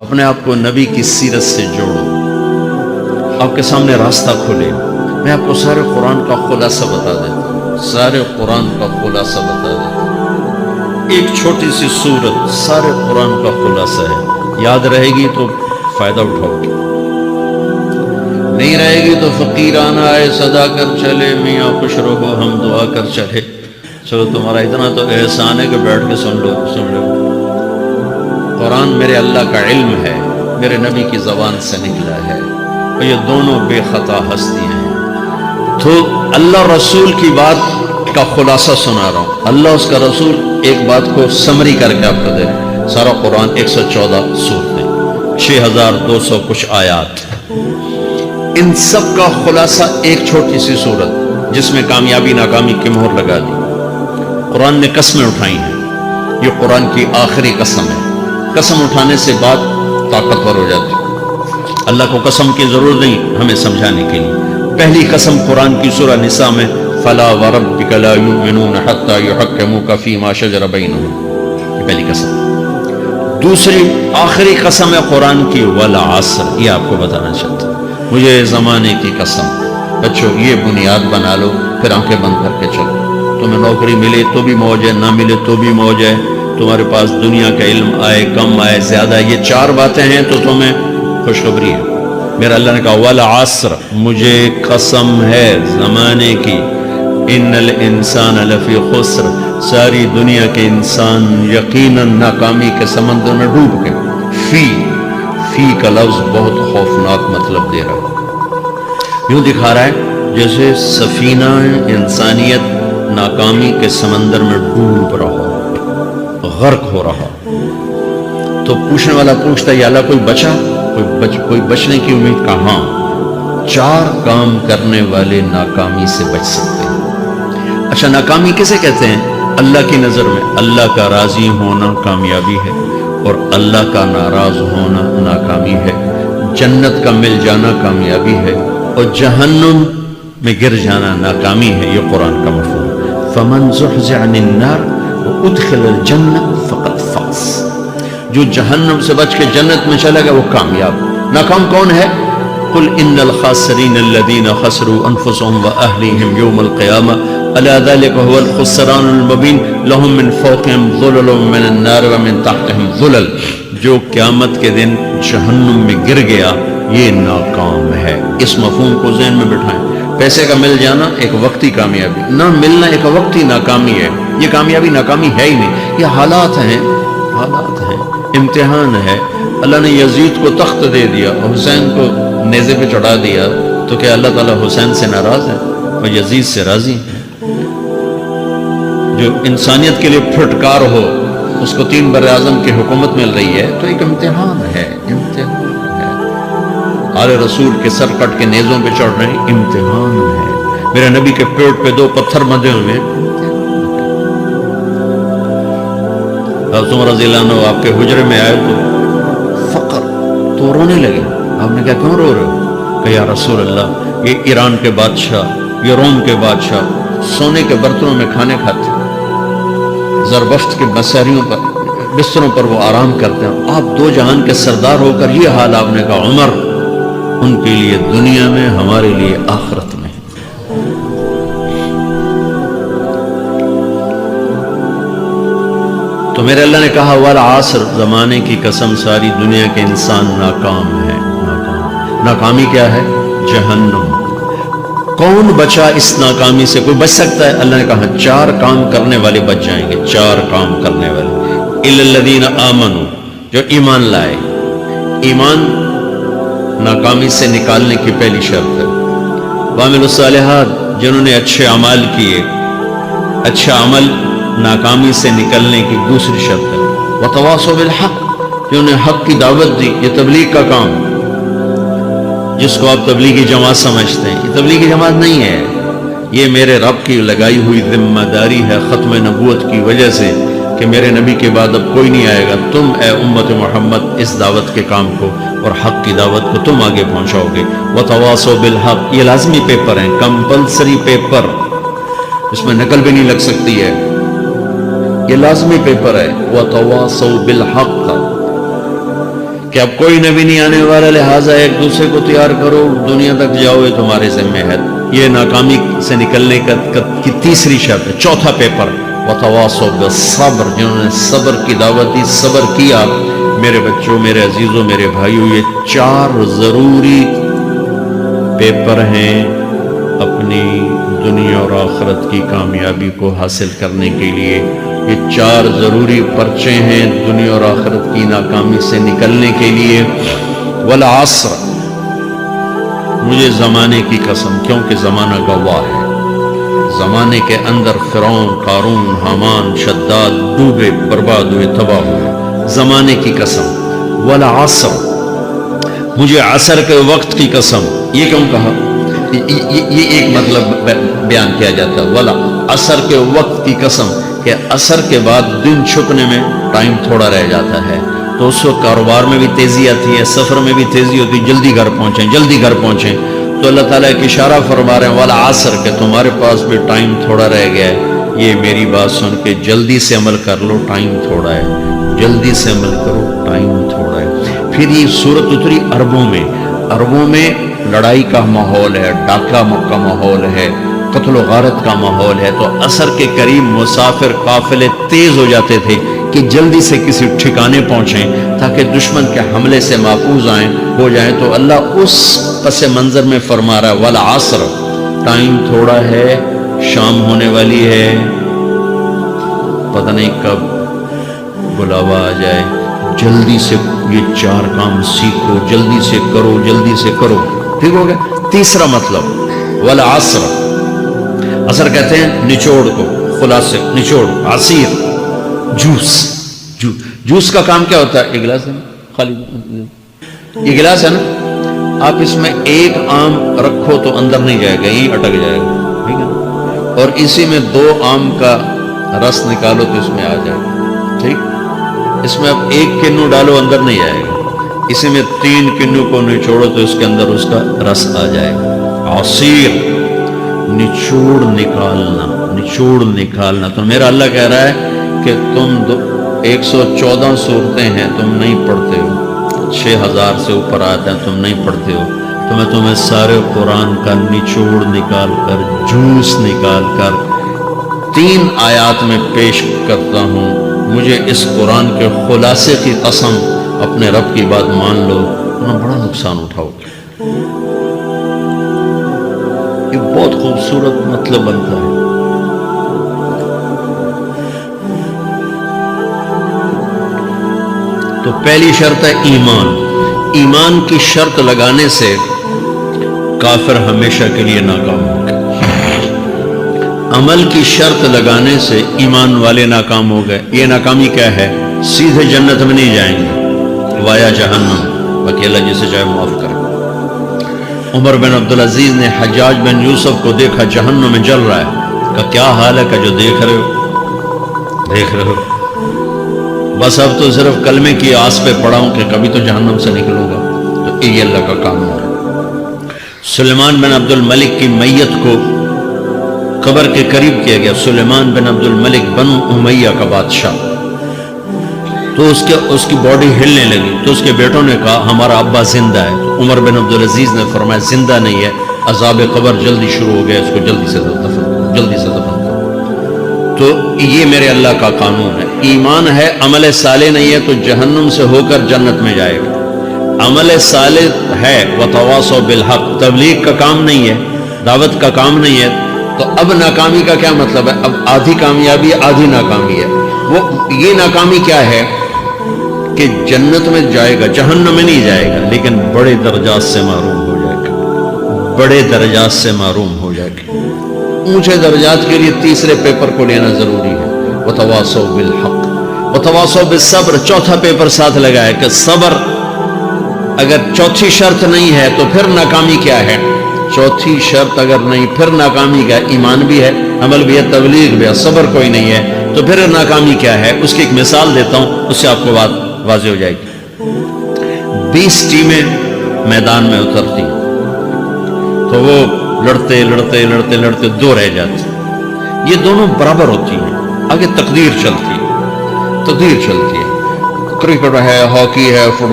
اپنے آپ کو نبی کی سیرت سے جوڑو، آپ کے سامنے راستہ کھلے۔ میں آپ کو سارے قرآن کا خلاصہ بتا دیتا ہوں، سارے قرآن کا خلاصہ بتا دیتا ہوں۔ ایک چھوٹی سی سورت سارے قرآن کا خلاصہ ہے، یاد رہے گی تو فائدہ اٹھاؤ گے، نہیں رہے گی تو فقیرانہ آئے صدا کر چلے، میاں خوش رہو ہم دعا کر چلے۔ چلو تمہارا اتنا تو احسان ہے کہ بیٹھ کے سن لو۔ قرآن میرے اللہ کا علم ہے، میرے نبی کی زبان سے نکلا ہے، اور یہ دونوں بے خطا ہستیاں ہیں۔ تو اللہ رسول کی بات کا خلاصہ سنا رہا ہوں، اللہ اس کا رسول ایک بات کو سمری کر کے آپ کو دے رہے ہیں۔ سارا قرآن 114 سورتیں، 6200 کچھ آیات، ان سب کا خلاصہ ایک چھوٹی سی سورت جس میں کامیابی ناکامی کی مہر لگا دی۔ قرآن نے قسمیں اٹھائی ہیں، یہ قرآن کی آخری قسم ہے۔ قسم اٹھانے سے بات طاقتور ہو جاتی، اللہ کو قسم کی ضرورت نہیں ہمیں سمجھانے کے لیے۔ پہلی قسم قرآن کی سورہ نساء میں فَلَا وَرَبِّكَ لَا يُؤْمِنُونَ حَتَّى يُحَكِّمُوكَ فِي مَا شَجَرَ بَيْنَهُمْ، یہ پہلی قسم۔ دوسری آخری قسم ہے قرآن کی وَالْعَصْرِ، یہ آپ کو بتانا چاہتا ہوں، مجھے زمانے کی قسم۔ بچوں یہ بنیاد بنا لو، پھر آنکھیں بند کر کے چلو۔ تمہیں نوکری ملے تو بھی موج ہے، نہ ملے تو بھی موج ہے، تمہارے پاس دنیا کا علم آئے کم آئے زیادہ، یہ چار باتیں ہیں تو تمہیں خوشخبری ہے۔ میرا اللہ نے کہا والعصر، مجھے قسم ہے زمانے کی، ان الانسان لفی خسر، ساری دنیا کے انسان یقیناً ناکامی کے سمندر میں ڈوب گئے۔ فی کا لفظ بہت خوفناک مطلب دے رہا ہے، یوں دکھا رہا ہے جیسے سفینہ انسانیت ناکامی کے سمندر میں ڈوب رہا، غرق ہو رہا۔ تو پوچھنے والا پوچھتا ہے یا اللہ کوئی بچا، کوئی بچنے کی امید؟ کہاں؟ چار کام کرنے والے ناکامی سے بچ سکتے ہیں۔ اچھا ناکامی کسے کہتے ہیں اللہ کی نظر میں؟ اللہ کا راضی ہونا کامیابی ہے، اور اللہ کا ناراض ہونا ناکامی ہے۔ جنت کا مل جانا کامیابی ہے، اور جہنم میں گر جانا ناکامی ہے، یہ قرآن کا مفہوم۔ فمن زحزح عن النار وادخل الجنہ فقد فاز، جو جہنم سے بچ کے جنت میں چلا گیا وہ کامیاب۔ ناکام کون ہے؟ قل ان الخاسرین الذین خسروا انفسهم واہلیہم یوم القیامہ الا ذلک هو الخسران المبین لهم من فوقهم ظلل من النار ومن تحتهم ظلل، جو قیامت کے دن جہنم میں گر گیا یہ ناکام ہے۔ اس مفہوم کو ذہن میں بٹھائیں۔ پیسے کا مل جانا ایک وقتی کامیابی، نہ ملنا ایک وقتی ناکامی ہے۔ یہ کامیابی ناکامی ہے ہی نہیں، یہ حالات ہیں، امتحان ہے۔ اللہ نے یزید کو تخت دے دیا اور حسین کو نیزے پہ چڑھا دیا، تو کیا اللہ تعالیٰ حسین سے ناراض ہے اور یزید سے راضی ہے؟ جو انسانیت کے لیے پھٹکار ہو، اس کو 3 براعظم کی حکومت مل رہی ہے، تو ایک امتحان ہے، آل رسول کے سر کٹ کے نیزوں پہ چڑھ رہے ہیں، امتحان ہے۔ میرے نبی کے پیٹ پہ 2 پتھر بندھے ہوئے ہیں۔ حضرت عمر رضی اللہ عنہ آپ کے حجرے میں آئے تو فقر، تو رونے لگے۔ آپ نے کہا کیوں رو رہے ہو؟ کہ یا رسول اللہ یہ ایران کے بادشاہ، یہ روم کے بادشاہ سونے کے برتنوں میں کھانے کھاتے، زربفت کے بستروں پر وہ آرام کرتے ہیں، آپ 2 جہان کے سردار ہو کر یہ حال؟ آپ نے کہا عمر ان کے لیے دنیا میں، ہمارے لیے آخرت میں۔ تو میرے اللہ نے کہا والعصر، زمانے کی قسم ساری دنیا کے انسان ناکام ہے۔ ناکامی کیا ہے؟ جہنم۔ کون بچا اس ناکامی سے؟ کوئی بچ سکتا ہے؟ اللہ نے کہا 4 کام کرنے والے بچ جائیں گے، 4 کام کرنے والے۔ الا الذین آمنوا، جو ایمان لائے۔ ایمان ناکامی سے نکالنے کی پہلی شرط ہے۔ وعملوا الصالحات، جنہوں نے اچھے اعمال کیے، اچھا عمل ناکامی سے نکلنے کی دوسری شرط ہے۔ وتواصوا بالحق، جنہوں نے حق کی دعوت دی، یہ تبلیغ کا کام، جس کو آپ تبلیغی جماعت سمجھتے ہیں، یہ تبلیغی جماعت نہیں ہے، یہ میرے رب کی لگائی ہوئی ذمہ داری ہے ختم نبوت کی وجہ سے، کہ میرے نبی کے بعد اب کوئی نہیں آئے گا، تم اے امت محمد اس دعوت کے کام کو اور حق کی دعوت کو تم آگے پہنچاؤ گے۔ وتواصوا بالحق، یہ لازمی پیپر ہیں، کمپلسری پیپر، اس میں نقل بھی نہیں لگ سکتی ہے، یہ لازمی پیپر ہے۔ وتواصوا بالحق، کہ اب کوئی نبی نہیں آنے والا، لہٰذا ایک دوسرے کو تیار کرو، دنیا تک جاؤ، یہ تمہارے ذمہ ہے. یہ ناکامی سے نکلنے کی تیسری شرط ہے. چوتھا پیپر وتواصوا بالصبر، جنہوں نے صبر کی دعوت دی، صبر کیا. میرے بچوں، میرے عزیزوں، میرے بھائیوں، یہ 4 ضروری پیپر ہیں اپنی دنیا اور آخرت کی کامیابی کو حاصل کرنے کے لیے. یہ 4 ضروری پرچے ہیں دنیا اور آخرت کی ناکامی سے نکلنے کے لیے. والعصر، مجھے زمانے کی قسم، کیونکہ زمانہ گواہ ہے. زمانے کے اندر فرعون، قارون، حامان، شداد ڈوبے، برباد ہوئے، تباہ ہوئے. زمانے کی قسم. والعصر، مجھے عصر کے وقت کی قسم. یہ کیوں کہا؟ یہ ایک مطلب بیان کیا جاتا ہے. ولا عصر کے وقت کی قسم، کہ عصر کے بعد دن چھپنے میں ٹائم تھوڑا رہ جاتا ہے، تو اس وقت کاروبار میں بھی تیزی آتی ہے، سفر میں بھی تیزی ہوتی ہے، جلدی گھر پہنچیں، جلدی گھر پہنچیں. تو اللہ تعالیٰ ایک اشارہ فرما رہے ہیں والا عصر، کہ تمہارے پاس بھی ٹائم تھوڑا رہ گیا ہے. یہ میری بات سن کے جلدی سے عمل کر لو، ٹائم تھوڑا ہے. جلدی سے عمل کرو، ٹائم تھوڑا ہے. پھر یہ صورت اتری عربوں میں. عربوں میں لڑائی کا ماحول ہے، ڈاکہ کا ماحول ہے، قتل و غارت کا ماحول ہے. تو عصر کے قریب مسافر قافلے تیز ہو جاتے تھے کہ جلدی سے کسی ٹھکانے پہنچیں تاکہ دشمن کے حملے سے محفوظ ہو جائیں. تو اللہ اس پس منظر میں فرما رہا ہے والعصر، ٹائم تھوڑا ہے، شام ہونے والی ہے، پتہ نہیں کب بلاوا آ جائے. جلدی سے یہ 4 کام سیکھو، جلدی سے کرو، جلدی سے کرو. ٹھیک ہو گیا. تیسرا مطلب والعصر، عصر کہتے ہیں نچوڑ کو، خلاصے، نچوڑ، عصیر، جوس. جوس کا کام کیا ہوتا ہے؟ یہ گلاس ہے نا، خالی یہ گلاس ہے نا، آپ اس میں ایک آم رکھو تو اندر نہیں جائے گا، یہیں اٹک جائے گا، ٹھیک ہے. اور اسی میں 2 آم کا رس نکالو تو اس میں آ جائے گا. ٹھیک. اس میں اب 1 کنو ڈالو، اندر نہیں آئے گا. اسی میں 3 کنو کو نچوڑو تو اس کے اندر اس کا رس آ جائے گا. عصیر، نچوڑ نکالنا، نچوڑ نکالنا. تو میرا اللہ کہہ رہا ہے کہ تم 114 صورتیں ہیں، تم نہیں پڑھتے ہو، 6000 سے اوپر آتے ہیں، تم نہیں پڑھتے ہو. تو میں تمہیں سارے قرآن کا نچوڑ نکال کر، جوس نکال کر 3 آیات میں پیش کرتا ہوں. مجھے اس قرآن کے خلاصے کی قسم، اپنے رب کی بات مان لو، ورنہ بڑا نقصان اٹھاؤ گے. یہ بہت خوبصورت مطلب بنتا ہے. تو پہلی شرط ہے ایمان. ایمان کی شرط لگانے سے کافر ہمیشہ کے لیے ناکام ہو گئے. عمل کی شرط لگانے سے ایمان والے ناکام ہو گئے. یہ ناکامی کیا ہے؟ سیدھے جنت میں نہیں جائیں گے، وایا جہنم، باقی اللہ جسے چاہے معاف کرے. عمر بن عبدالعزیز نے حجاج بن یوسف کو دیکھا جہنم میں جل رہا ہے، کہ کیا حال ہے کہ جو دیکھ رہے ہو، بس اب تو صرف کلمے کی آس پہ پڑا ہوں کہ کبھی تو جہنم سے نکلوں گا. تو یہ اللہ کا کام ہے. سلیمان بن عبد الملک کی میت کو قبر کے قریب کیا گیا. سلیمان بن عبد الملک بنو امیہ کا بادشاہ. تو اس کی باڈی ہلنے لگی. تو اس کے بیٹوں نے کہا ہمارا ابا زندہ ہے. عمر بن عبدالعزیز نے فرمایا زندہ نہیں ہے، عذاب قبر جلدی شروع ہو گیا، اس کو جلدی سے دفن. تو یہ میرے اللہ کا قانون ہے. ایمان ہے، عمل صالح نہیں ہے تو جہنم سے ہو کر جنت میں جائے گا. عمل صالح ہے وتواصوا بالحق، تبلیغ کا کام نہیں ہے، دعوت کا کام نہیں ہے. تو اب ناکامی کا کیا مطلب ہے؟ اب آدھی کامیابی آدھی ناکامی ہے. وہ یہ ناکامی کیا ہے کہ جنت میں جائے گا، جہنم میں نہیں جائے گا، لیکن بڑے درجات سے محروم ہو جائے گا. بڑے درجات سے محروم ہو جائے گا. اونچے درجات کے لیے تیسرے پیپر کو لینا ضروری ہے. وتواصوا بالحق وتواصوا بالصبر. چوتھا پیپر ساتھ لگایا کہ صبر. اگر چوتھی شرط نہیں ہے تو پھر ناکامی کیا ہے؟ چوتھی شرط اگر نہیں، پھر ناکامی کیا؟ ایمان بھی ہے، عمل بھی ہے، تبلیغ بھی ہے، صبر کوئی نہیں ہے، تو پھر ناکامی کیا ہے؟ اس کی ایک مثال دیتا ہوں، اس سے آپ کو بات واضح ہو جائے گی. 20 ٹیمیں میدان میں اترتی، تو وہ لڑتے 2 رہ جاتی. یہ دونوں برابر ہوتی ہیں. آگے تقدیر چلتی ہے. کرکٹ ہے، ہاکی ہے، فٹ